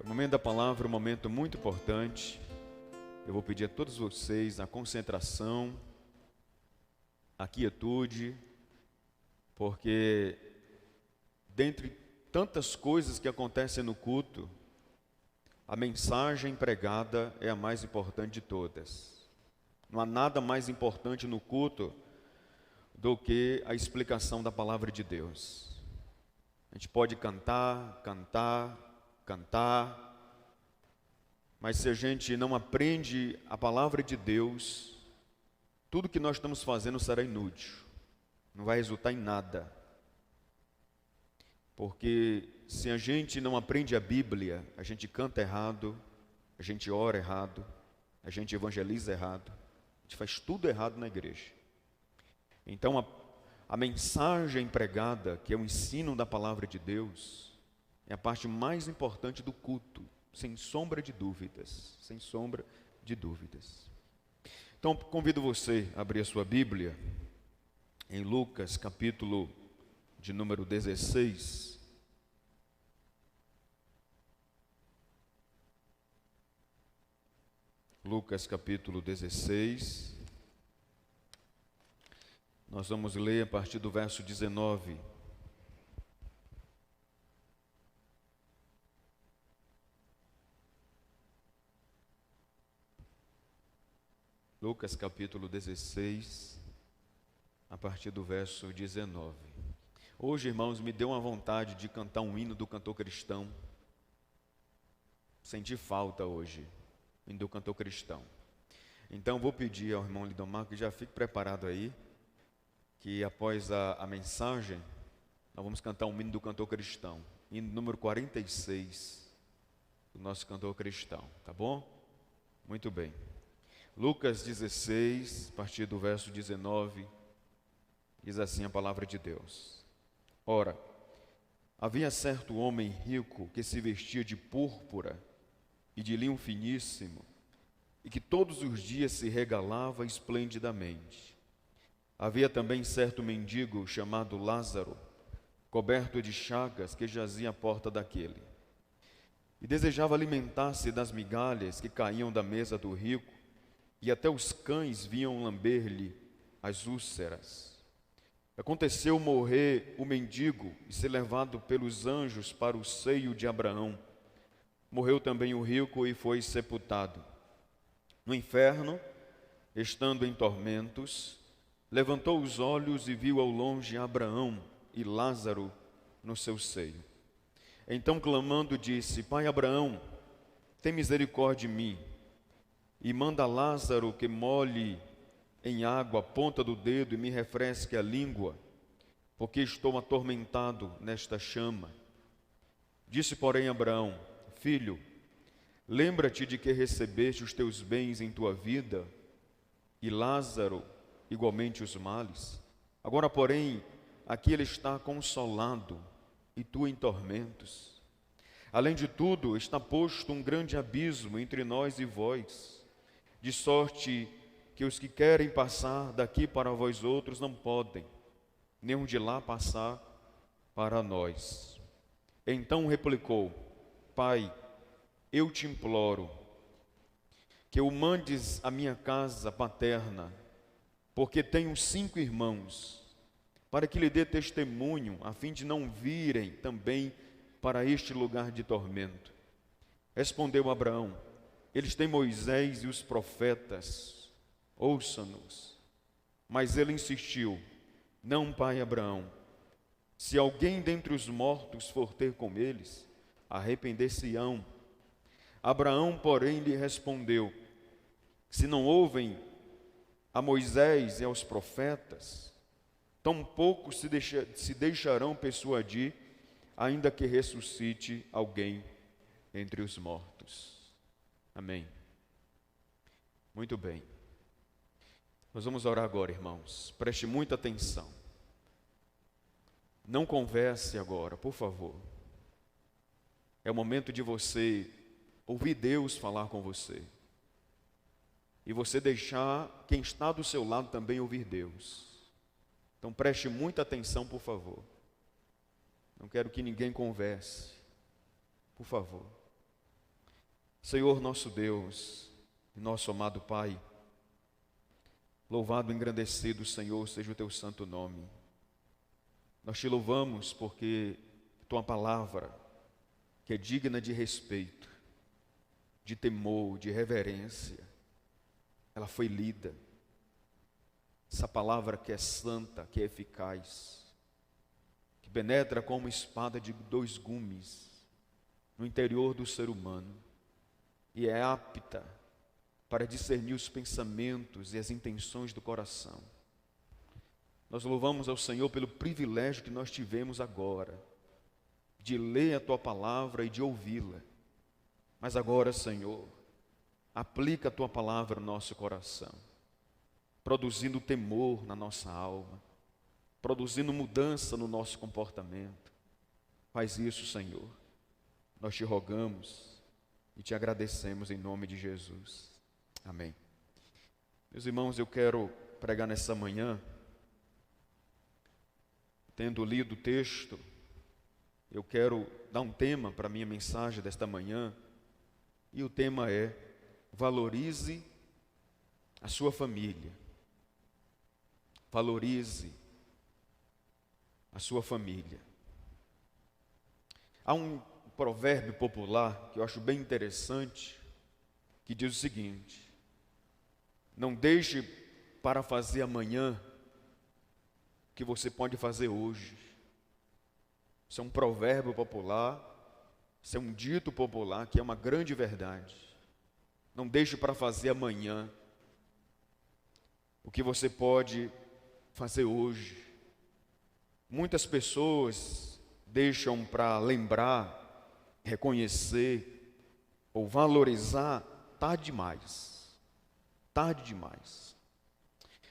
O momento da palavra é um momento muito importante. Eu vou pedir a todos vocês a concentração, a quietude, porque dentre tantas coisas que acontecem no culto, a mensagem pregada é a mais importante de todas. Não há nada mais importante no culto do que a explicação da palavra de Deus. A gente pode cantar, mas se a gente não aprende a palavra de Deus, tudo que nós estamos fazendo será inútil, não vai resultar em nada. Porque se a gente não aprende a Bíblia, a gente canta errado, a gente ora errado, a gente evangeliza errado, a gente faz tudo errado na igreja. Então a mensagem pregada, que é o ensino da palavra de Deus, é a parte mais importante do culto, sem sombra de dúvidas, sem sombra de dúvidas. Então convido você a abrir a sua Bíblia em Lucas capítulo de número 16. Lucas capítulo 16. Nós vamos ler a partir do verso 19. Lucas capítulo 16, a partir do verso 19. Hoje, irmãos, me deu uma vontade de cantar um hino do cantor cristão. Senti falta hoje, hino do cantor cristão. Então vou pedir ao irmão Lidomar que já fique preparado aí, que após a mensagem, nós vamos cantar um hino do cantor cristão. Hino número 46 do nosso cantor cristão, tá bom? Muito bem. Lucas 16, a partir do verso 19, diz assim a palavra de Deus. Ora, havia certo homem rico que se vestia de púrpura e de linho finíssimo, e que todos os dias se regalava esplendidamente. Havia também certo mendigo chamado Lázaro, coberto de chagas, que jazia à porta daquele, e desejava alimentar-se das migalhas que caíam da mesa do rico, e até os cães vinham lamber-lhe as úlceras. Aconteceu morrer o mendigo e ser levado pelos anjos para o seio de Abraão. Morreu também o rico e foi sepultado. No inferno, estando em tormentos, levantou os olhos e viu ao longe Abraão e Lázaro no seu seio. Então, clamando, disse: Pai Abraão, tem misericórdia de mim, e manda Lázaro que molhe em água a ponta do dedo e me refresque a língua, porque estou atormentado nesta chama. Disse, porém, Abraão: Filho, lembra-te de que recebeste os teus bens em tua vida, e Lázaro igualmente os males. Agora, porém, aqui ele está consolado, e tu em tormentos. Além de tudo, está posto um grande abismo entre nós e vós, de sorte que os que querem passar daqui para vós outros não podem, nem um de lá passar para nós. Então replicou: Pai, eu te imploro que o mandes à minha casa paterna, porque tenho 5 irmãos, para que lhe dê testemunho, a fim de não virem também para este lugar de tormento. Respondeu Abraão: Eles têm Moisés e os profetas, ouça-nos. Mas ele insistiu: Não, pai Abraão, se alguém dentre os mortos for ter com eles, arrepender-se-ão. Abraão, porém, lhe respondeu: Se não ouvem a Moisés e aos profetas, tampouco se deixarão persuadir, ainda que ressuscite alguém entre os mortos. Amém. Muito bem. Nós vamos orar agora, irmãos. Preste muita atenção. Não converse agora, por favor. É o momento de você ouvir Deus falar com você. E você deixar quem está do seu lado também ouvir Deus. Então preste muita atenção, por favor. Não quero que ninguém converse. Por favor. Senhor nosso Deus, nosso amado Pai, louvado e engrandecido, Senhor, seja o teu santo nome. Nós te louvamos porque tua palavra, que é digna de respeito, de temor, de reverência, ela foi lida. Essa palavra que é santa, que é eficaz, que penetra como espada de 2 gumes no interior do ser humano e é apta para discernir os pensamentos e as intenções do coração. Nós louvamos ao Senhor pelo privilégio que nós tivemos agora de ler a tua palavra e de ouvi-la. Mas agora, Senhor, aplica a tua palavra no nosso coração, produzindo temor na nossa alma, produzindo mudança no nosso comportamento. Faz isso, Senhor. Nós te rogamos e te agradecemos em nome de Jesus. Amém. Meus irmãos, eu quero pregar nessa manhã, tendo lido o texto, eu quero dar um tema para a minha mensagem desta manhã, e o tema é: valorize a sua família. Valorize a sua família. Há um provérbio popular que eu acho bem interessante, que diz o seguinte: não deixe para fazer amanhã o que você pode fazer hoje. Isso é um provérbio popular, isso é um dito popular que é uma grande verdade. Não deixe para fazer amanhã o que você pode fazer hoje. Muitas pessoas deixam para lembrar, reconhecer ou valorizar tarde demais. Tarde demais.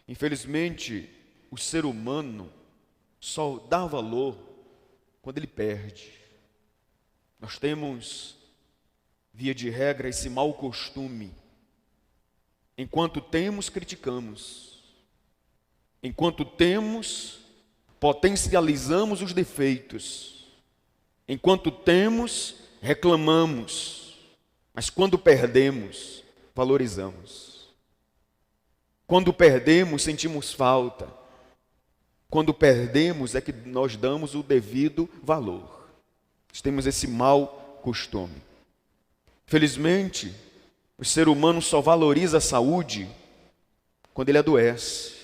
Infelizmente, o ser humano só dá valor quando ele perde. Nós temos, via de regra, esse mau costume. Enquanto temos, criticamos. Enquanto temos, potencializamos os defeitos. Enquanto temos, reclamamos. Mas quando perdemos, valorizamos. Quando perdemos, sentimos falta. Quando perdemos é que nós damos o devido valor. Nós temos esse mau costume. Felizmente, o ser humano só valoriza a saúde quando ele adoece.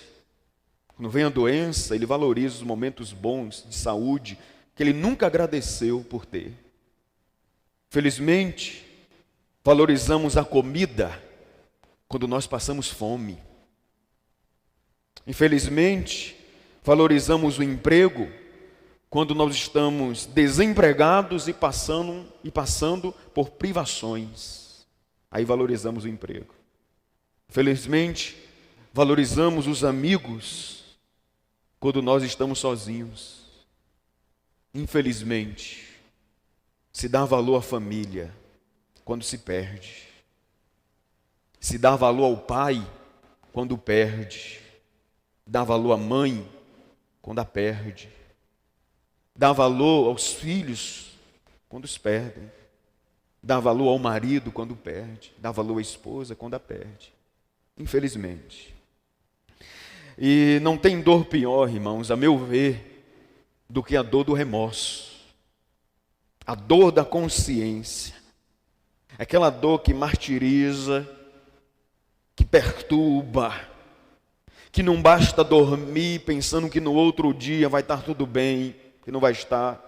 Quando vem a doença, ele valoriza os momentos bons de saúde que ele nunca agradeceu por ter. Felizmente, valorizamos a comida quando nós passamos fome. Infelizmente, valorizamos o emprego quando nós estamos desempregados e passando por privações. Aí valorizamos o emprego. Felizmente, valorizamos os amigos quando nós estamos sozinhos. Infelizmente, se dá valor à família quando se perde. Se dá valor ao pai quando perde. Dá valor à mãe quando a perde. Dá valor aos filhos quando os perdem. Dá valor ao marido quando perde. Dá valor à esposa quando a perde. Infelizmente. E não tem dor pior, irmãos, a meu ver, do que a dor do remorso. A dor da consciência. Aquela dor que martiriza, que perturba, que não basta dormir pensando que no outro dia vai estar tudo bem, que não vai estar.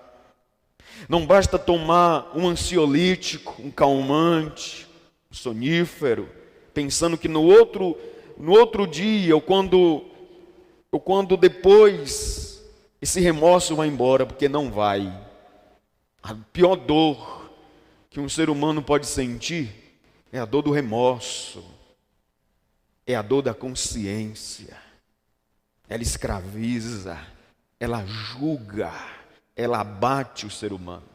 Não basta tomar um ansiolítico, um calmante, um sonífero, pensando que no outro dia, ou quando depois, esse remorso vai embora, porque não vai. A pior dor que um ser humano pode sentir é a dor do remorso. É a dor da consciência. Ela escraviza, ela julga, ela abate o ser humano.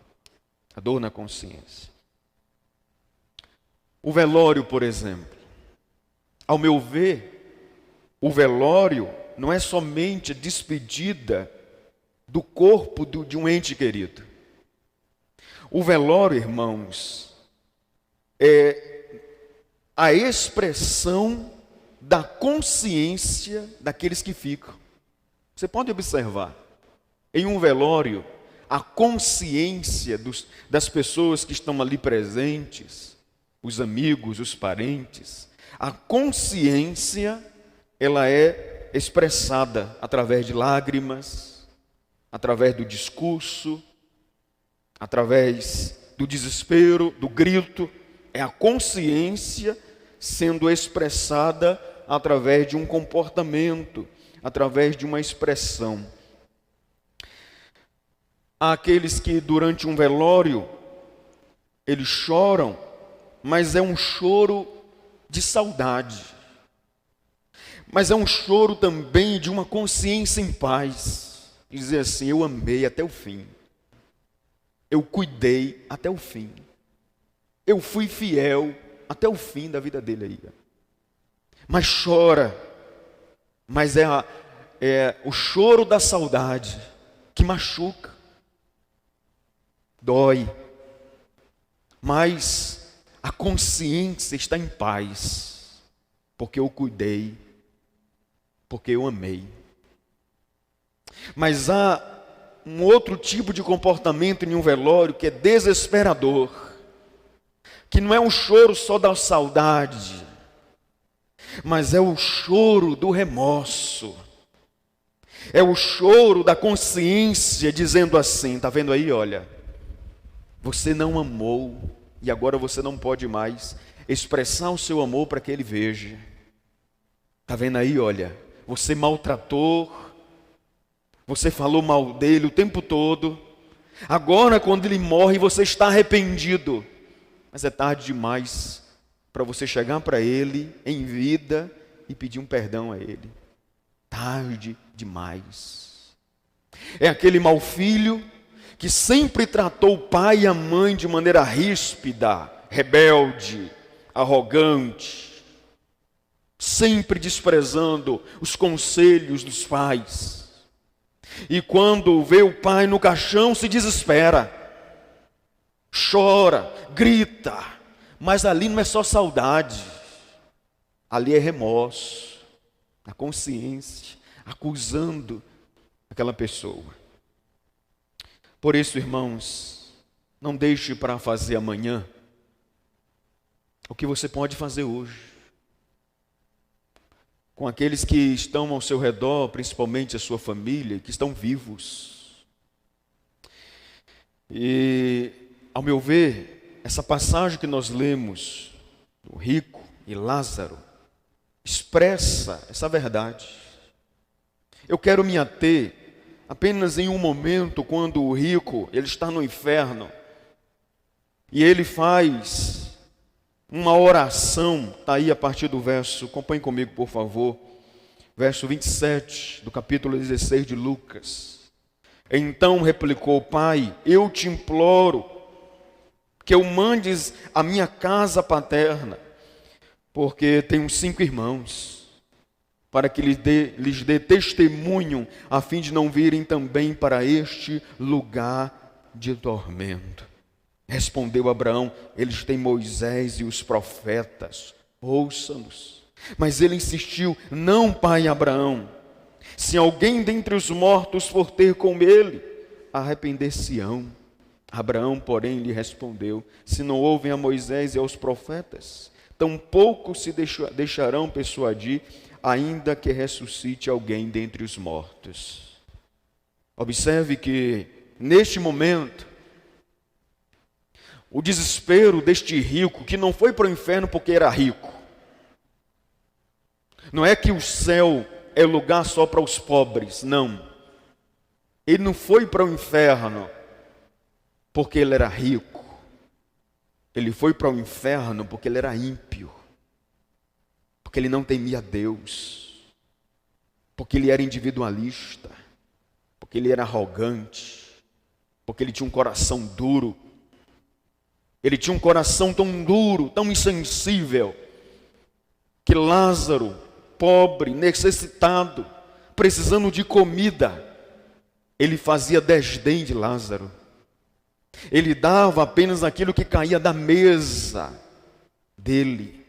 A dor na consciência. O velório, por exemplo. Ao meu ver, o velório não é somente a despedida do corpo de um ente querido. O velório, irmãos, é a expressão da consciência daqueles que ficam. Você pode observar, em um velório, a consciência das pessoas que estão ali presentes, os amigos, os parentes, a consciência, ela é expressada através de lágrimas, através do discurso, através do desespero, do grito. É a consciência sendo expressada através de um comportamento, através de uma expressão. Há aqueles que durante um velório, eles choram, mas é um choro de saudade. Mas é um choro também de uma consciência em paz. Dizer assim, eu amei até o fim. Eu cuidei até o fim. Eu fui fiel até o fim da vida dele aí. Mas chora. Mas é o choro da saudade que machuca. Dói. Mas a consciência está em paz. Porque eu cuidei. Porque eu amei. Mas há um outro tipo de comportamento em um velório que é desesperador. Que não é um choro só da saudade, mas é o choro do remorso. É o choro da consciência dizendo assim, está vendo aí, olha, você não amou e agora você não pode mais expressar o seu amor para que ele veja. Está vendo aí, olha, você maltratou, você falou mal dele o tempo todo. Agora quando ele morre você está arrependido. Mas é tarde demais para você chegar para ele em vida e pedir um perdão a ele. Tarde demais. É aquele mau filho que sempre tratou o pai e a mãe de maneira ríspida, rebelde, arrogante, sempre desprezando os conselhos dos pais. E quando vê o pai no caixão, se desespera. Chora, grita, mas ali não é só saudade, ali é remorso, a consciência, acusando aquela pessoa. Por isso, irmãos, não deixe para fazer amanhã o que você pode fazer hoje. Com aqueles que estão ao seu redor, principalmente a sua família, que estão vivos. E ao meu ver, essa passagem que nós lemos, do rico e Lázaro, expressa essa verdade. Eu quero me ater apenas em um momento, quando o rico, ele está no inferno, e ele faz uma oração, está aí a partir do verso, acompanhe comigo por favor, verso 27 do capítulo 16 de Lucas. Então replicou: Pai, eu te imploro, que eu mandes a minha casa paterna, porque tenho 5 irmãos, para que lhes dê testemunho, a fim de não virem também para este lugar de tormento. Respondeu Abraão: eles têm Moisés e os profetas, ouça-nos. Mas ele insistiu: não, pai Abraão, se alguém dentre os mortos for ter com ele, arrepender-se-ão. Abraão, porém, lhe respondeu: se não ouvem a Moisés e aos profetas, tampouco se deixarão persuadir, ainda que ressuscite alguém dentre os mortos. Observe que, neste momento, o desespero deste rico, que não foi para o inferno porque era rico. Não é que o céu é lugar só para os pobres, não. Ele não foi para o inferno porque ele era rico. Ele foi para o inferno porque ele era ímpio. Porque ele não temia Deus. Porque ele era individualista. Porque ele era arrogante. Porque ele tinha um coração duro. Ele tinha um coração tão duro, tão insensível, que Lázaro, pobre, necessitado, precisando de comida, ele fazia desdém de Lázaro. Ele dava apenas aquilo que caía da mesa. dele.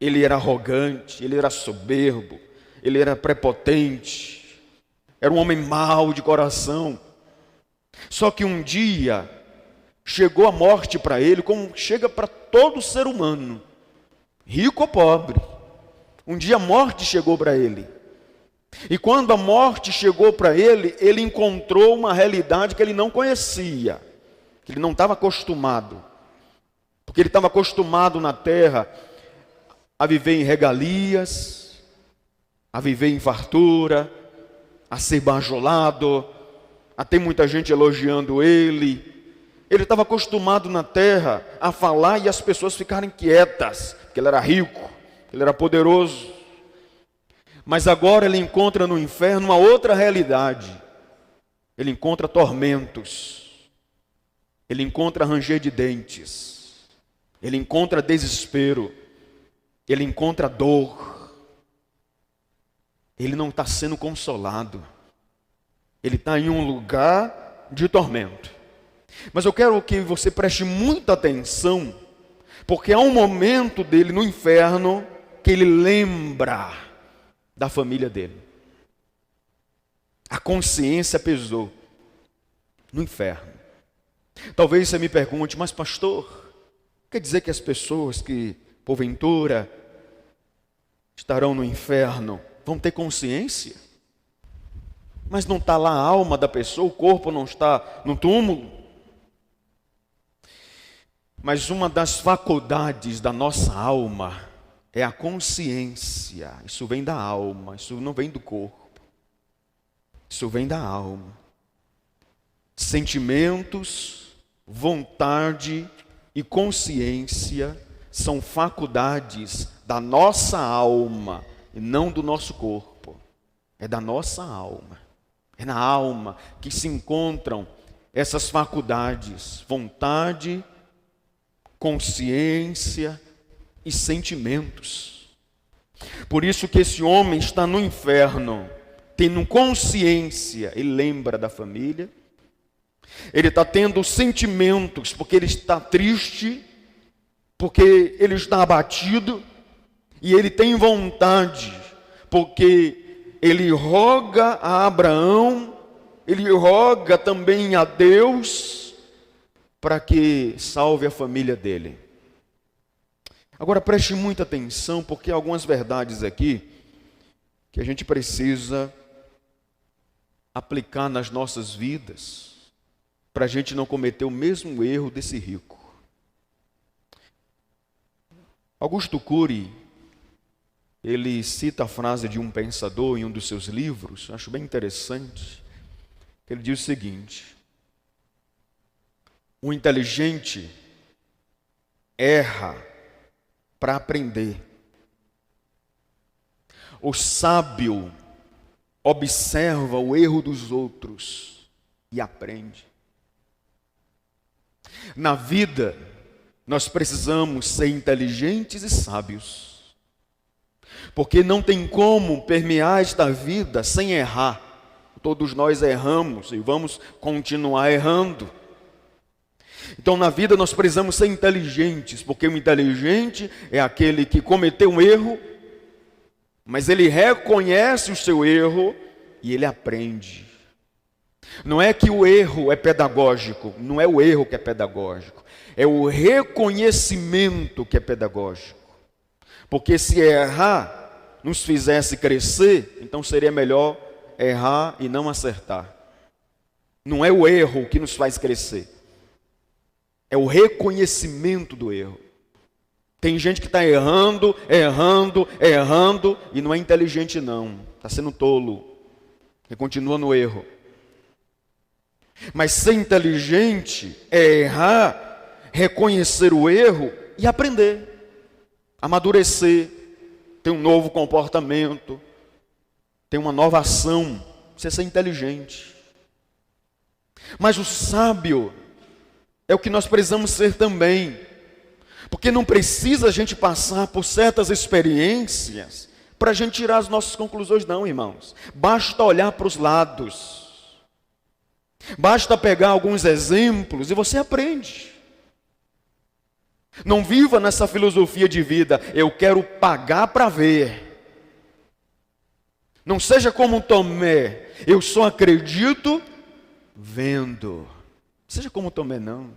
Ele era arrogante, ele era soberbo, ele era prepotente, era um homem mau de coração. Só que um dia chegou a morte para ele, como chega para todo ser humano, rico ou pobre. Um dia a morte chegou para ele. E quando a morte chegou para ele, ele encontrou uma realidade que ele não conhecia, que ele não estava acostumado. Porque ele estava acostumado na terra a viver em regalias, a viver em fartura, a ser bajulado, a ter muita gente elogiando ele. Ele estava acostumado na terra a falar e as pessoas ficarem quietas, porque ele era rico, ele era poderoso. Mas agora ele encontra no inferno uma outra realidade. Ele encontra tormentos, ele encontra ranger de dentes, ele encontra desespero, ele encontra dor. Ele não está sendo consolado, ele está em um lugar de tormento. Mas eu quero que você preste muita atenção, porque há um momento dele no inferno que ele lembra da família dele. A consciência pesou no inferno. Talvez você me pergunte, mas pastor, quer dizer que as pessoas que porventura estarão no inferno vão ter consciência? Mas não está lá a alma da pessoa, o corpo não está no túmulo? Mas uma das faculdades da nossa alma é a consciência. Isso vem da alma, isso não vem do corpo. Isso vem da alma. Sentimentos, vontade e consciência são faculdades da nossa alma e não do nosso corpo. É da nossa alma. É na alma que se encontram essas faculdades: vontade, consciência e sentimentos. Por isso que esse homem está no inferno, tendo consciência, ele lembra da família, ele está tendo sentimentos, porque ele está triste, porque ele está abatido, e ele tem vontade, porque ele roga a Abraão, ele roga também a Deus, para que salve a família dele. Agora preste muita atenção, porque há algumas verdades aqui que a gente precisa aplicar nas nossas vidas, para a gente não cometer o mesmo erro desse rico. Augusto Cury, ele cita a frase de um pensador em um dos seus livros, acho bem interessante. Ele diz o seguinte: o inteligente erra para aprender. O sábio observa o erro dos outros e aprende. Na vida, nós precisamos ser inteligentes e sábios, porque não tem como permear esta vida sem errar. Todos nós erramos e vamos continuar errando. Então, na vida nós precisamos ser inteligentes, porque o inteligente é aquele que cometeu um erro, mas ele reconhece o seu erro e ele aprende. Não é que o erro é pedagógico, não é o erro que é pedagógico, é o reconhecimento que é pedagógico. Porque se errar nos fizesse crescer, então seria melhor errar e não acertar. Não é o erro que nos faz crescer, é o reconhecimento do erro. Tem gente que está errando e não é inteligente não, está sendo tolo, e continua no erro. Mas ser inteligente é errar, reconhecer o erro e aprender, amadurecer, ter um novo comportamento, ter uma nova ação. Isso é ser inteligente. Mas o sábio é o que nós precisamos ser também, porque não precisa a gente passar por certas experiências para a gente tirar as nossas conclusões, não, irmãos. Basta olhar para os lados, basta pegar alguns exemplos e você aprende. Não viva nessa filosofia de vida, eu quero pagar para ver. Não seja como Tomé, eu só acredito vendo. Não seja como Tomé, não.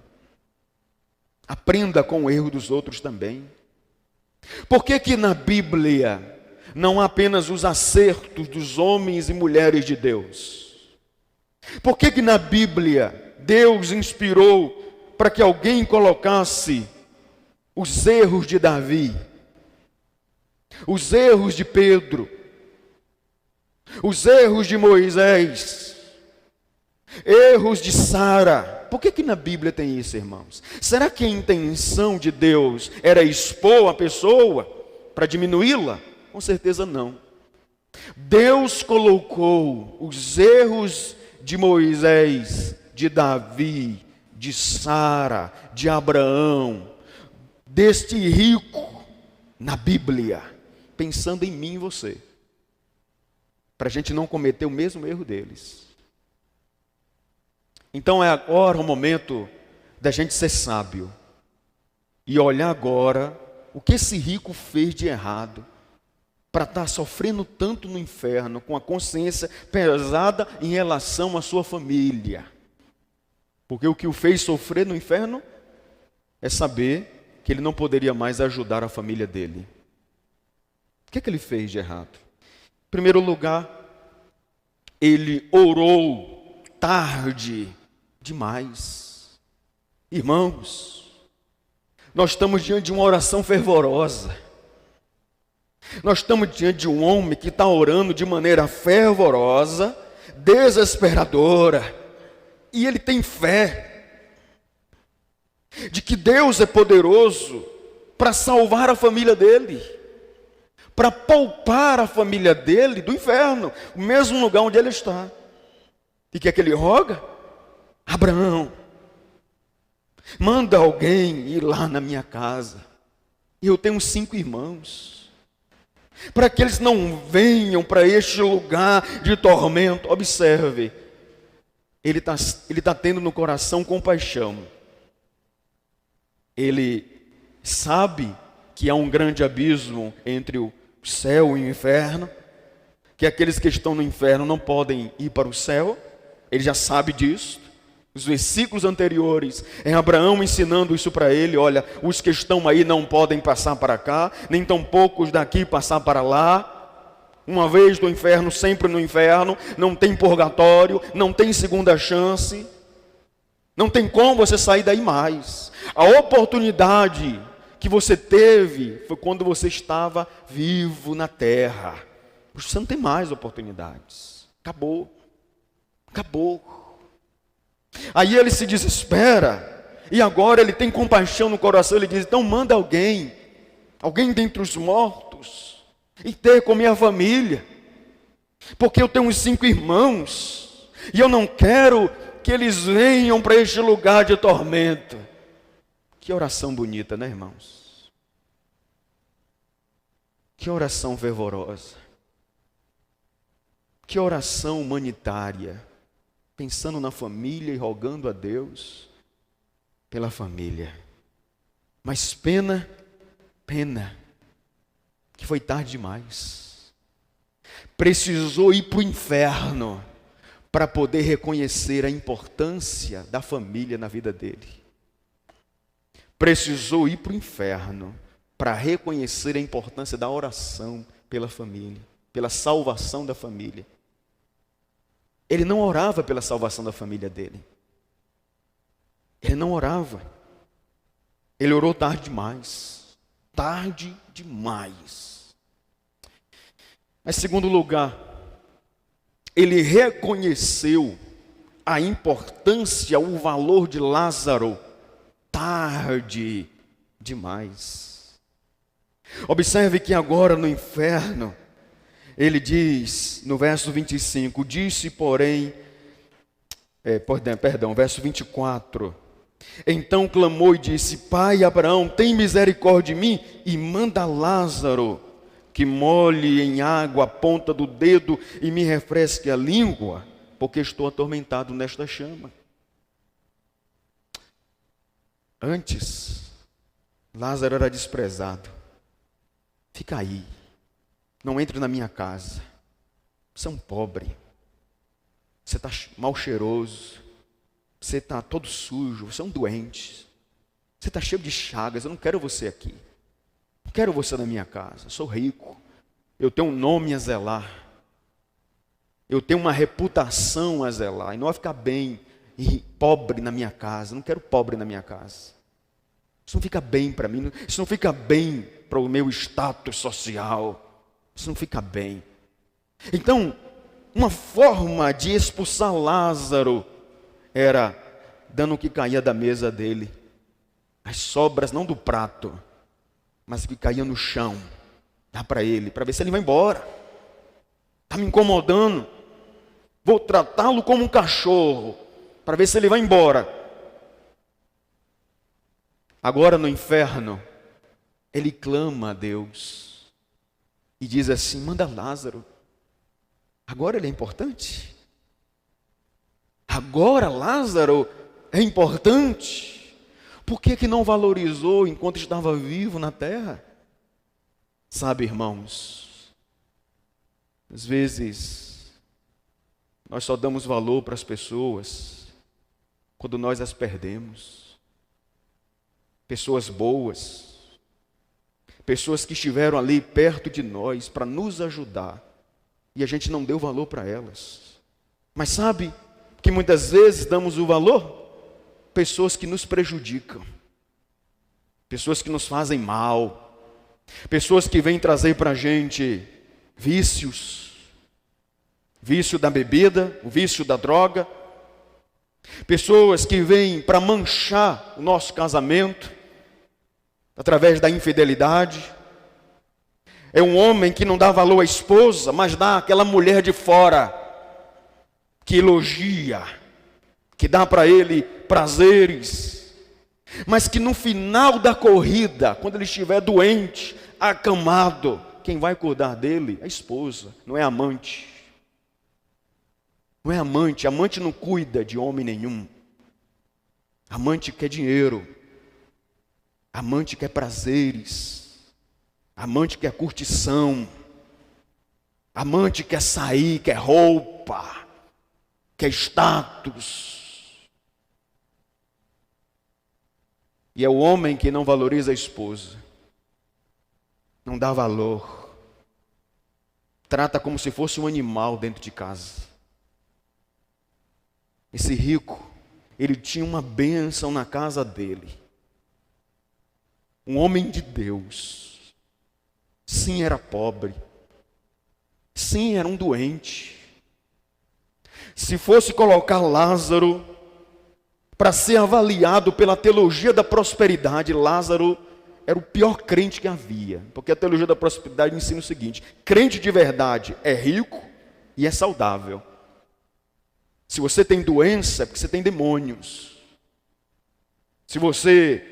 Aprenda com o erro dos outros também. Por que que na Bíblia não há apenas os acertos dos homens e mulheres de Deus? Por que que na Bíblia Deus inspirou para que alguém colocasse os erros de Davi, os erros de Pedro, os erros de Moisés, erros de Sara? Por que que na Bíblia tem isso, irmãos? Será que a intenção de Deus era expor a pessoa para diminuí-la? Com certeza não. Deus colocou os erros de Moisés, de Davi, de Sara, de Abraão, deste rico na Bíblia, pensando em mim e você, para a gente não cometer o mesmo erro deles. Então é agora o momento da gente ser sábio e olhar agora o que esse rico fez de errado para estar sofrendo tanto no inferno, com a consciência pesada em relação à sua família. Porque o que o fez sofrer no inferno é saber que ele não poderia mais ajudar a família dele. O que é que ele fez de errado? Em primeiro lugar, ele orou tarde demais. Irmãos, nós estamos diante de uma oração fervorosa. Nós estamos diante de um homem que está orando de maneira fervorosa, desesperadora, e ele tem fé de que Deus é poderoso para salvar a família dele, para poupar a família dele do inferno, o mesmo lugar onde ele está. E que é que ele roga? Abraão, manda alguém ir lá na minha casa. Eu tenho 5 irmãos. Para que eles não venham para este lugar de tormento. Observe, ele tá tendo no coração compaixão. Ele sabe que há um grande abismo entre o céu e o inferno, que aqueles que estão no inferno não podem ir para o céu. Ele já sabe disso. Os versículos anteriores, é Abraão ensinando isso para ele. Olha, os que estão aí não podem passar para cá, nem tampouco os daqui passar para lá. Uma vez do inferno, sempre no inferno. Não tem purgatório, não tem segunda chance. Não tem como você sair daí mais. A oportunidade que você teve foi quando você estava vivo na terra. Você não tem mais oportunidades. Acabou. Acabou. Aí ele se desespera, e agora ele tem compaixão no coração. Ele diz: então manda alguém dentre os mortos, e ter com minha família, porque eu tenho uns 5 irmãos, e eu não quero que eles venham para este lugar de tormento. Que oração bonita, né, irmãos? Que oração fervorosa, que oração humanitária, pensando na família e rogando a Deus pela família. Mas pena, que foi tarde demais. Precisou ir para o inferno para poder reconhecer a importância da família na vida dele. Precisou ir para o inferno para reconhecer a importância da oração pela família, pela salvação da família. Ele não orava pela salvação da família dele. Ele não orava. Ele orou tarde demais. Tarde demais. Mas, em segundo lugar, ele reconheceu a importância, o valor de Lázaro tarde demais. Observe que agora no inferno, ele diz, no verso 25, disse, porém, verso 24, então clamou e disse: Pai Abraão, tem misericórdia de mim e manda Lázaro que molhe em água a ponta do dedo e me refresque a língua, porque estou atormentado nesta chama. Antes, Lázaro era desprezado. Fica aí. Não entre na minha casa. Você é um pobre. Você está mal cheiroso. Você está todo sujo. Você é um doente. Você está cheio de chagas. Eu não quero você aqui. Não quero você na minha casa. Eu sou rico. Eu tenho um nome a zelar. Eu tenho uma reputação a zelar. E não vai ficar bem e pobre na minha casa. Eu não quero pobre na minha casa. Isso não fica bem para mim. Isso não fica bem para o meu status social. Isso não fica bem. Então, uma forma de expulsar Lázaro era dando o que caía da mesa dele. As sobras não do prato, mas que caía no chão. Dá para ele, para ver se ele vai embora. Está me incomodando. Vou tratá-lo como um cachorro, para ver se ele vai embora. Agora no inferno, ele clama a Deus e diz assim: manda Lázaro. Agora ele é importante. Agora Lázaro é importante. Por que não valorizou enquanto estava vivo na terra? Sabe, irmãos, às vezes nós só damos valor para as pessoas quando nós as perdemos. Pessoas boas, pessoas que estiveram ali perto de nós para nos ajudar, e a gente não deu valor para elas. Mas sabe que muitas vezes damos o valor? Pessoas que nos prejudicam, pessoas que nos fazem mal, pessoas que vêm trazer para a gente vícios, vício da bebida, o vício da droga, pessoas que vêm para manchar o nosso casamento, através da infidelidade. É um homem que não dá valor à esposa, mas dá àquela mulher de fora, que elogia, que dá para ele prazeres, mas que no final da corrida, quando ele estiver doente, acamado, quem vai cuidar dele é a esposa, não é amante. Não é amante, amante não cuida de homem nenhum. Amante quer dinheiro, amante quer prazeres, amante quer curtição, amante quer sair, quer roupa, quer status. E é o homem que não valoriza a esposa, não dá valor, trata como se fosse um animal dentro de casa. Esse rico, ele tinha uma bênção na casa dele. Um homem de Deus. Sim, era pobre. Sim, era um doente. Se fosse colocar Lázaro para ser avaliado pela teologia da prosperidade, Lázaro era o pior crente que havia. Porque a teologia da prosperidade ensina o seguinte: crente de verdade é rico e é saudável. Se você tem doença, é porque você tem demônios. Se você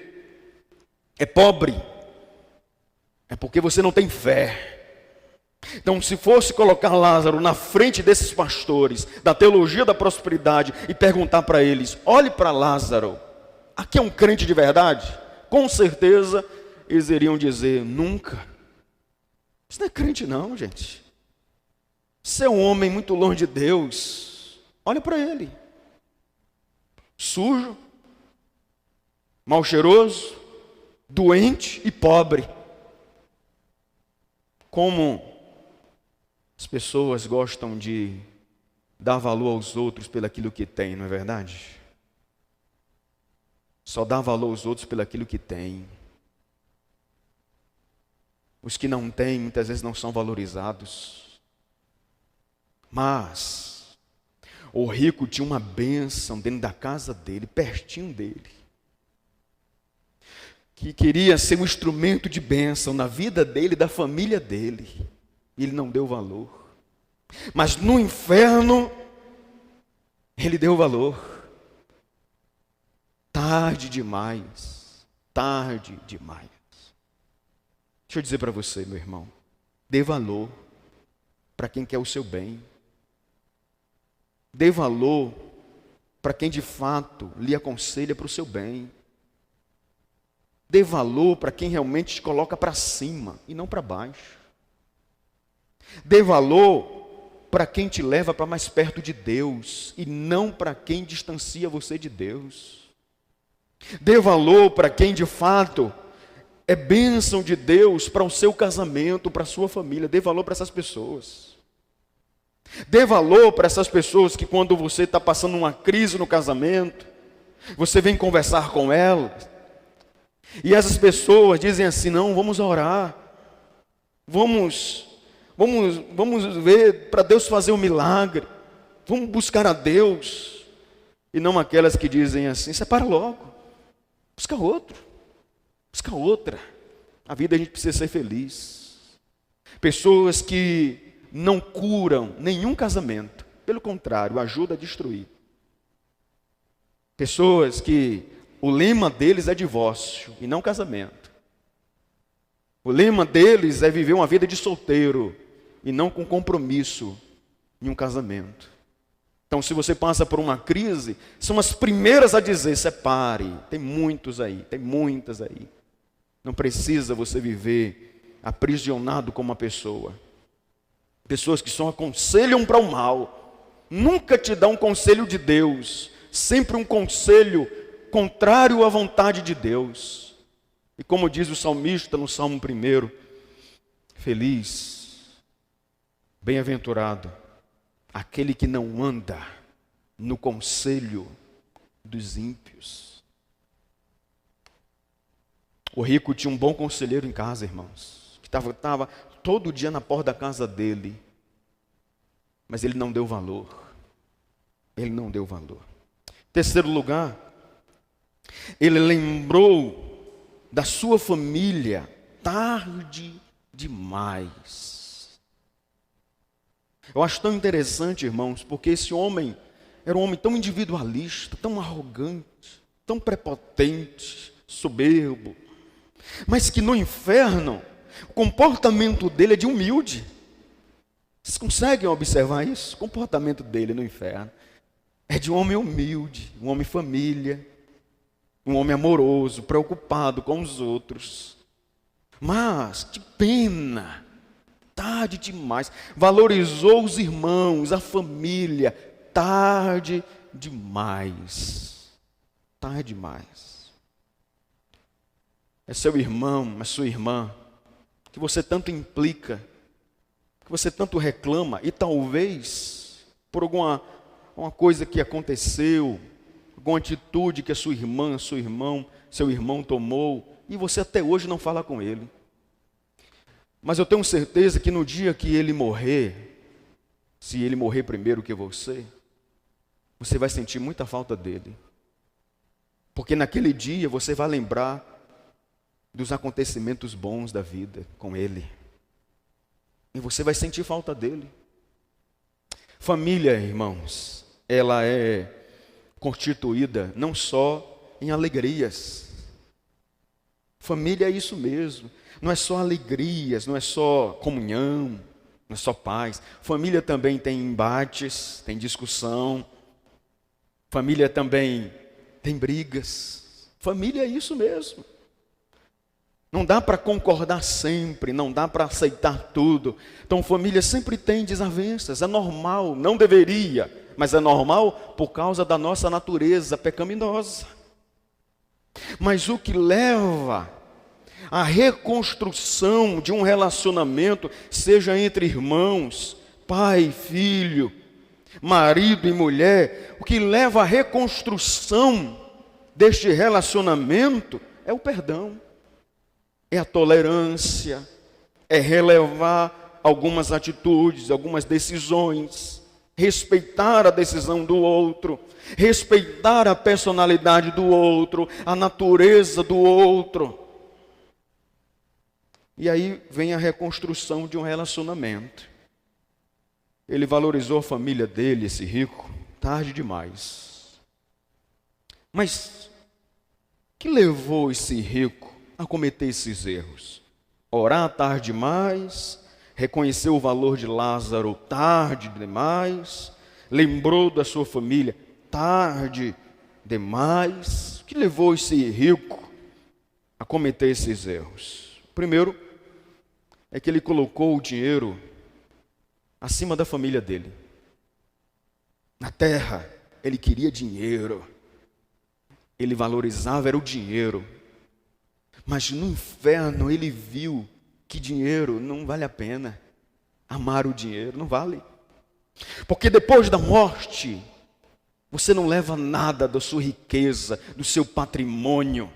é pobre, é porque você não tem fé. Então, se fosse colocar Lázaro na frente desses pastores da teologia da prosperidade e perguntar para eles: olhe para Lázaro, aqui é um crente de verdade? Com certeza eles iriam dizer: nunca. Isso não é crente não, gente. Isso é um homem muito longe de Deus. Olha para ele, sujo, mal cheiroso, doente e pobre. Como as pessoas gostam de dar valor aos outros pelo aquilo que têm, não é verdade? Só dá valor aos outros pelo aquilo que têm. Os que não têm, muitas vezes não são valorizados. Mas o rico tinha uma bênção dentro da casa dele, pertinho dele, que queria ser um instrumento de bênção na vida dele e da família dele. E ele não deu valor. Mas no inferno, ele deu valor. Tarde demais. Tarde demais. Deixa eu dizer para você, meu irmão, dê valor para quem quer o seu bem. Dê valor para quem de fato lhe aconselha para o seu bem. Dê valor para quem realmente te coloca para cima e não para baixo. Dê valor para quem te leva para mais perto de Deus e não para quem distancia você de Deus. Dê valor para quem de fato é bênção de Deus para o seu casamento, para a sua família. Dê valor para essas pessoas. Dê valor para essas pessoas que quando você está passando uma crise no casamento, você vem conversar com elas. E essas pessoas dizem assim: não, vamos orar. Vamos ver para Deus fazer um milagre. Vamos buscar a Deus. E não aquelas que dizem assim: separa logo. Busca outro. Busca outra. A vida a gente precisa ser feliz. Pessoas que não curam nenhum casamento. Pelo contrário, ajudam a destruir. Pessoas que o lema deles é divórcio e não casamento. O lema deles é viver uma vida de solteiro e não com compromisso em um casamento. Então, se você passa por uma crise, são as primeiras a dizer: separe. Tem muitos aí, tem muitas aí. Não precisa você viver aprisionado como uma pessoa. Pessoas que só aconselham para o mal. Nunca te dão um conselho de Deus. Sempre um conselho contrário à vontade de Deus. E como diz o salmista no Salmo 1, feliz, bem-aventurado, aquele que não anda no conselho dos ímpios. O rico tinha um bom conselheiro em casa, irmãos, que estava todo dia na porta da casa dele, mas ele não deu valor. Ele não deu valor. Terceiro lugar, ele lembrou da sua família tarde demais. Eu acho tão interessante, irmãos, porque esse homem era um homem tão individualista, tão arrogante, tão prepotente, soberbo, mas que no inferno o comportamento dele é de humilde. Vocês conseguem observar isso? O comportamento dele no inferno é de um homem humilde, um homem família, um homem amoroso, preocupado com os outros. Mas, que pena, tarde demais. Valorizou os irmãos, a família, tarde demais. Tarde demais. É seu irmão, é sua irmã, que você tanto implica, que você tanto reclama, e talvez por alguma coisa que aconteceu, alguma atitude que a sua irmã, seu irmão tomou, e você até hoje não fala com ele. Mas eu tenho certeza que no dia que ele morrer, se ele morrer primeiro que você vai sentir muita falta dele. Porque naquele dia você vai lembrar dos acontecimentos bons da vida com ele. E você vai sentir falta dele. Família, irmãos, ela é constituída não só em alegrias. Família é isso mesmo. Não é só alegrias, não é só comunhão, não é só paz. Família também tem embates, tem discussão. Família também tem brigas. Família é isso mesmo. Não dá para concordar sempre, não dá para aceitar tudo. Então, família sempre tem desavenças, é normal, não deveria, mas é normal por causa da nossa natureza pecaminosa. Mas o que leva à reconstrução de um relacionamento, seja entre irmãos, pai, filho, marido e mulher, o que leva à reconstrução deste relacionamento é o perdão. É a tolerância, é relevar algumas atitudes, algumas decisões, respeitar a decisão do outro, respeitar a personalidade do outro, a natureza do outro. E aí vem a reconstrução de um relacionamento. Ele valorizou a família dele, esse rico, tarde demais. Mas que levou esse rico a cometer esses erros? Orar tarde demais, reconhecer o valor de Lázaro tarde demais, lembrou da sua família tarde demais. O que levou esse rico a cometer esses erros. Primeiro, é que ele colocou o dinheiro acima da família dele. Na terra, ele queria dinheiro. Ele valorizava era o dinheiro. Mas no inferno ele viu que dinheiro não vale a pena. Amar o dinheiro não vale. Porque depois da morte, você não leva nada da sua riqueza, do seu patrimônio,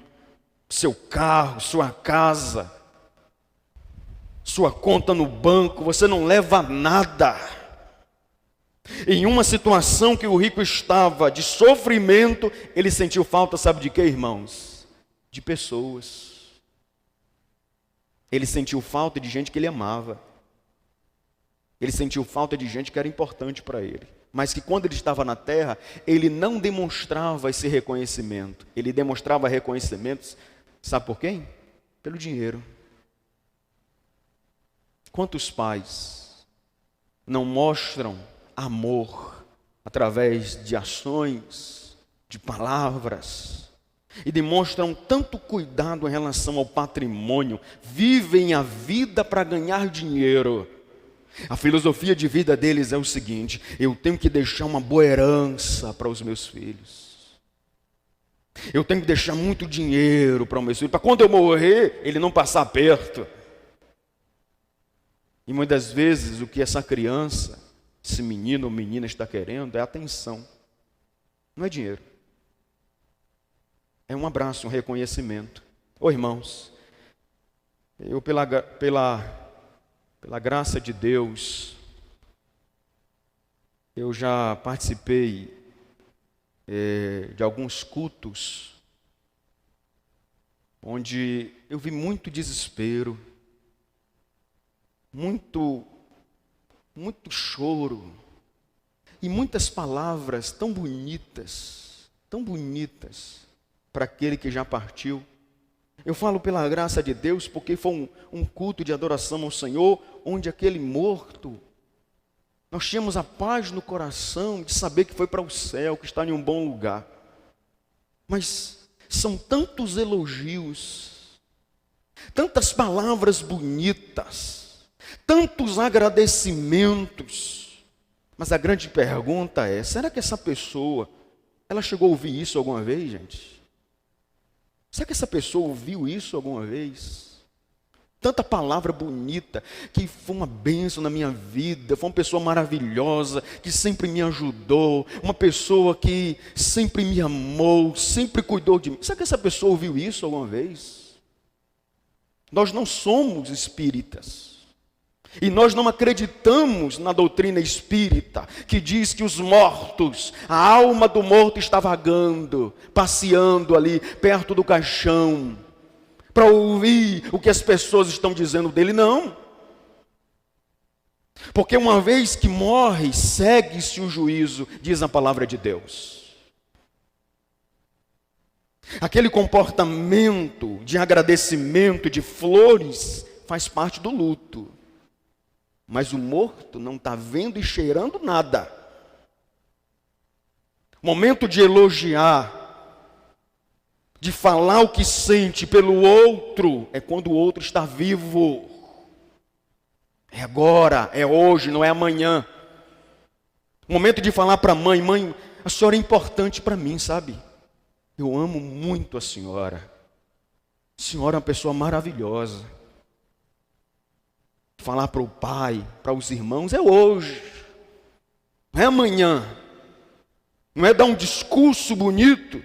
seu carro, sua casa, sua conta no banco, você não leva nada. Em uma situação que o rico estava de sofrimento, ele sentiu falta, sabe de quê, irmãos? De pessoas. Ele sentiu falta de gente que ele amava. Ele sentiu falta de gente que era importante para ele. Mas que quando ele estava na terra, ele não demonstrava esse reconhecimento. Ele demonstrava reconhecimentos, sabe por quem? Pelo dinheiro. Quantos pais não mostram amor através de ações, de palavras, e demonstram tanto cuidado em relação ao patrimônio, vivem a vida para ganhar dinheiro. A filosofia de vida deles é o seguinte: eu tenho que deixar uma boa herança para os meus filhos. Eu tenho que deixar muito dinheiro para os meus filhos, para quando eu morrer, ele não passar perto. E muitas vezes o que essa criança, esse menino ou menina está querendo é atenção. Não é dinheiro. É um abraço, um reconhecimento. Ô irmãos, eu pela graça de Deus, eu já participei de alguns cultos onde eu vi muito desespero, muito choro e muitas palavras tão bonitas para aquele que já partiu. Eu falo pela graça de Deus porque foi um culto de adoração ao Senhor, onde aquele morto, nós tínhamos a paz no coração de saber que foi para o céu, que está em um bom lugar. Mas são tantos elogios, tantas palavras bonitas, tantos agradecimentos. Mas a grande pergunta é, será que essa pessoa, ela chegou a ouvir isso alguma vez, gente? Será que essa pessoa ouviu isso alguma vez? Tanta palavra bonita, que foi uma bênção na minha vida, foi uma pessoa maravilhosa, que sempre me ajudou, uma pessoa que sempre me amou, sempre cuidou de mim. Será que essa pessoa ouviu isso alguma vez? Nós não somos espíritas. E nós não acreditamos na doutrina espírita, que diz que os mortos, a alma do morto está vagando, passeando ali perto do caixão, para ouvir o que as pessoas estão dizendo dele. Não. Porque uma vez que morre, segue-se o juízo, diz a palavra de Deus. Aquele comportamento de agradecimento, de flores, faz parte do luto. Mas o morto não está vendo e cheirando nada. Momento de elogiar, de falar o que sente pelo outro, é quando o outro está vivo. É agora, é hoje, não é amanhã. Momento de falar para a mãe: mãe, a senhora é importante para mim, sabe? Eu amo muito a senhora. A senhora é uma pessoa maravilhosa. Falar para o pai, para os irmãos, é hoje, não é amanhã. Não é dar um discurso bonito,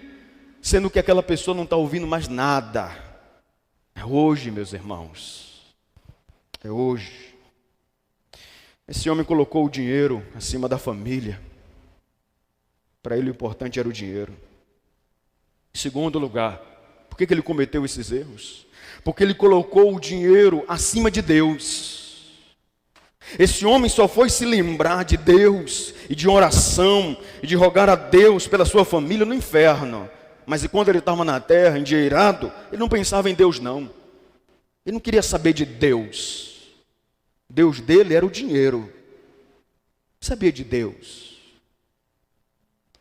sendo que aquela pessoa não está ouvindo mais nada. É hoje, meus irmãos. É hoje. Esse homem colocou o dinheiro acima da família. Para ele o importante era o dinheiro. Em segundo lugar, por que ele cometeu esses erros? Porque ele colocou o dinheiro acima de Deus. Esse homem só foi se lembrar de Deus e de oração e de rogar a Deus pela sua família no inferno. Mas quando ele estava na terra, endinheirado, ele não pensava em Deus, não. Ele não queria saber de Deus. Deus dele era o dinheiro. Sabia de Deus.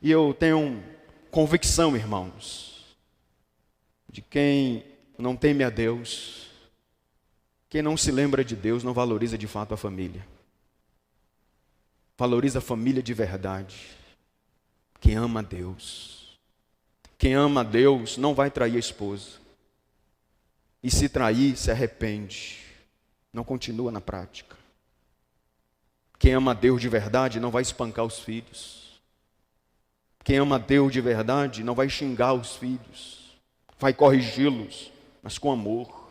E eu tenho convicção, irmãos, de quem não teme a Deus, quem não se lembra de Deus, não valoriza de fato a família. Valoriza a família de verdade. Quem ama a Deus. Quem ama a Deus não vai trair a esposa. E se trair, se arrepende. Não continua na prática. Quem ama a Deus de verdade não vai espancar os filhos. Quem ama a Deus de verdade não vai xingar os filhos. Vai corrigi-los, mas com amor.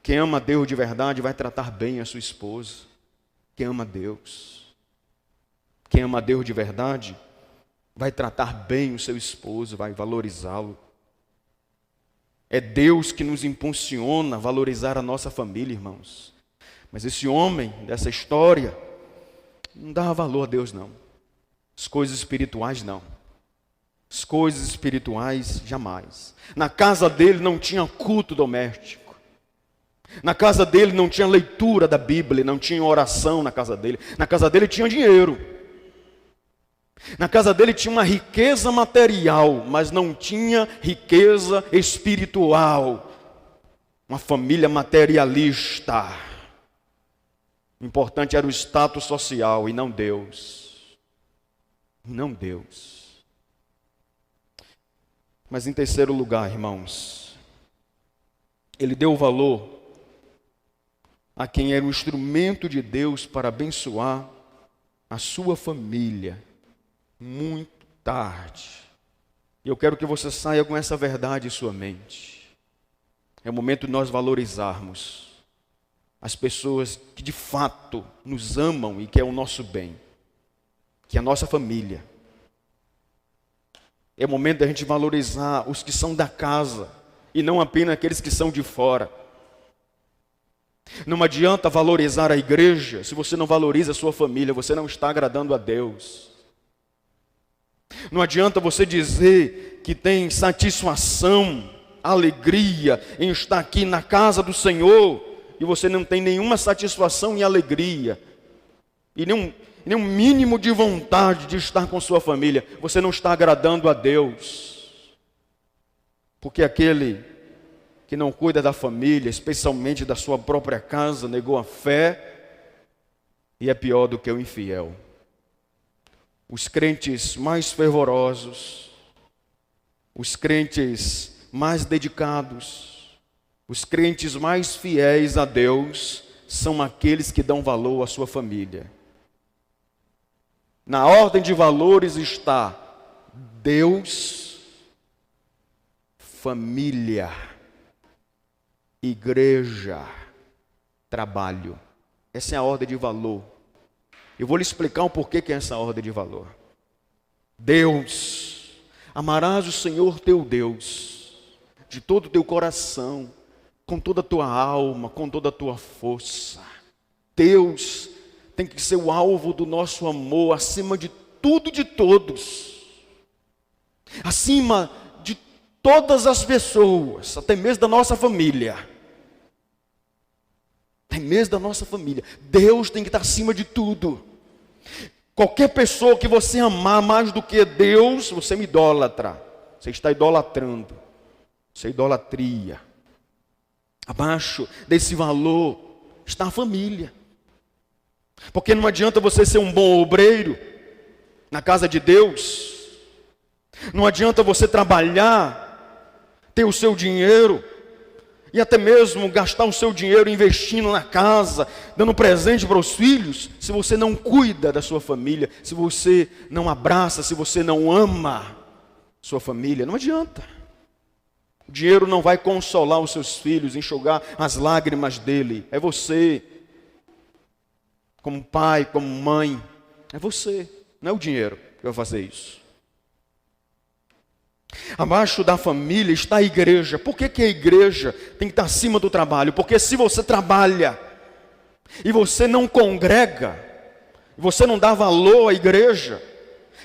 Quem ama a Deus de verdade vai tratar bem a sua esposa. Quem ama a Deus. Quem ama a Deus de verdade vai tratar bem o seu esposo, vai valorizá-lo. É Deus que nos impulsiona a valorizar a nossa família, irmãos. Mas esse homem dessa história não dava valor a Deus, não. As coisas espirituais, não. As coisas espirituais, jamais. Na casa dele não tinha culto doméstico. Na casa dele não tinha leitura da Bíblia, não tinha oração na casa dele. Na casa dele tinha dinheiro. Na casa dele tinha uma riqueza material, mas não tinha riqueza espiritual. Uma família materialista. O importante era o status social e não Deus. Não Deus. Mas em terceiro lugar, irmãos, ele deu valor a quem era o instrumento de Deus para abençoar a sua família. Muito tarde. E eu quero que você saia com essa verdade em sua mente. É o momento de nós valorizarmos as pessoas que de fato nos amam e que é o nosso bem, que é a nossa família. É o momento da gente valorizar os que são da casa e não apenas aqueles que são de fora. Não adianta valorizar a igreja se você não valoriza a sua família, você não está agradando a Deus. Não adianta você dizer que tem satisfação, alegria em estar aqui na casa do Senhor e você não tem nenhuma satisfação e alegria e nenhum mínimo de vontade de estar com sua família. Você não está agradando a Deus. Porque aquele que não cuida da família, especialmente da sua própria casa, negou a fé e é pior do que o infiel. Os crentes mais fervorosos, os crentes mais dedicados, os crentes mais fiéis a Deus, são aqueles que dão valor à sua família. Na ordem de valores está Deus, família, igreja, trabalho. Essa é a ordem de valor. Eu vou lhe explicar o porquê que é essa ordem de valor. Deus, amarás o Senhor teu Deus, de todo o teu coração, com toda a tua alma, com toda a tua força. Deus tem que ser o alvo do nosso amor, acima de tudo e de todos. Acima de todas as pessoas, até mesmo da nossa família. Até mesmo da nossa família. Deus tem que estar acima de tudo. Qualquer pessoa que você amar mais do que Deus, você me idólatra. Você está idolatrando. Isso é idolatria. Abaixo desse valor está a família. Porque não adianta você ser um bom obreiro na casa de Deus. Não adianta você trabalhar, ter o seu dinheiro e até mesmo gastar o seu dinheiro investindo na casa, dando presente para os filhos, se você não cuida da sua família, se você não abraça, se você não ama sua família. Não adianta. O dinheiro não vai consolar os seus filhos, enxugar as lágrimas dele. É você, como pai, como mãe. É você, não é o dinheiro que vai fazer isso. Abaixo da família está a igreja. Por que a igreja tem que estar acima do trabalho? Porque se você trabalha e você não congrega, você não dá valor à igreja,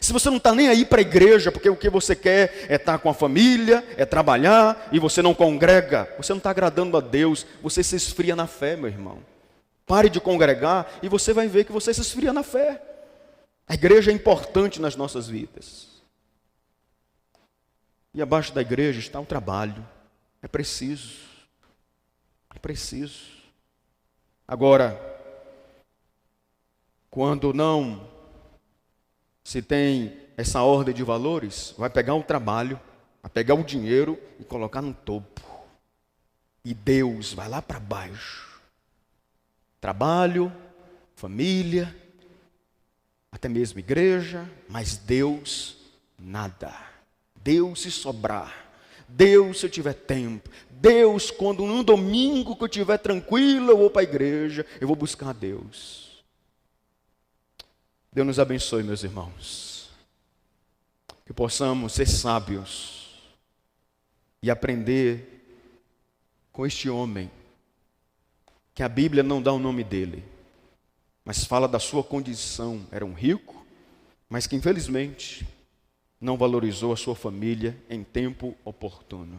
se você não está nem aí para a igreja, porque o que você quer é estar com a família, é trabalhar, e você não congrega, você não está agradando a Deus, você se esfria na fé, meu irmão. Pare de congregar e você vai ver que você se esfria na fé. A igreja é importante nas nossas vidas. E abaixo da igreja está o trabalho. É preciso. É preciso. Agora, quando não se tem essa ordem de valores, vai pegar o trabalho, vai pegar o dinheiro e colocar no topo. E Deus vai lá para baixo. Trabalho, família, até mesmo igreja, mas Deus nada. Deus se sobrar. Deus se eu tiver tempo. Deus, quando num domingo que eu estiver tranquilo, eu vou para a igreja, eu vou buscar a Deus. Deus nos abençoe, meus irmãos. Que possamos ser sábios e aprender com este homem, que a Bíblia não dá o nome dele, mas fala da sua condição. Era um rico, mas que infelizmente não valorizou a sua família em tempo oportuno.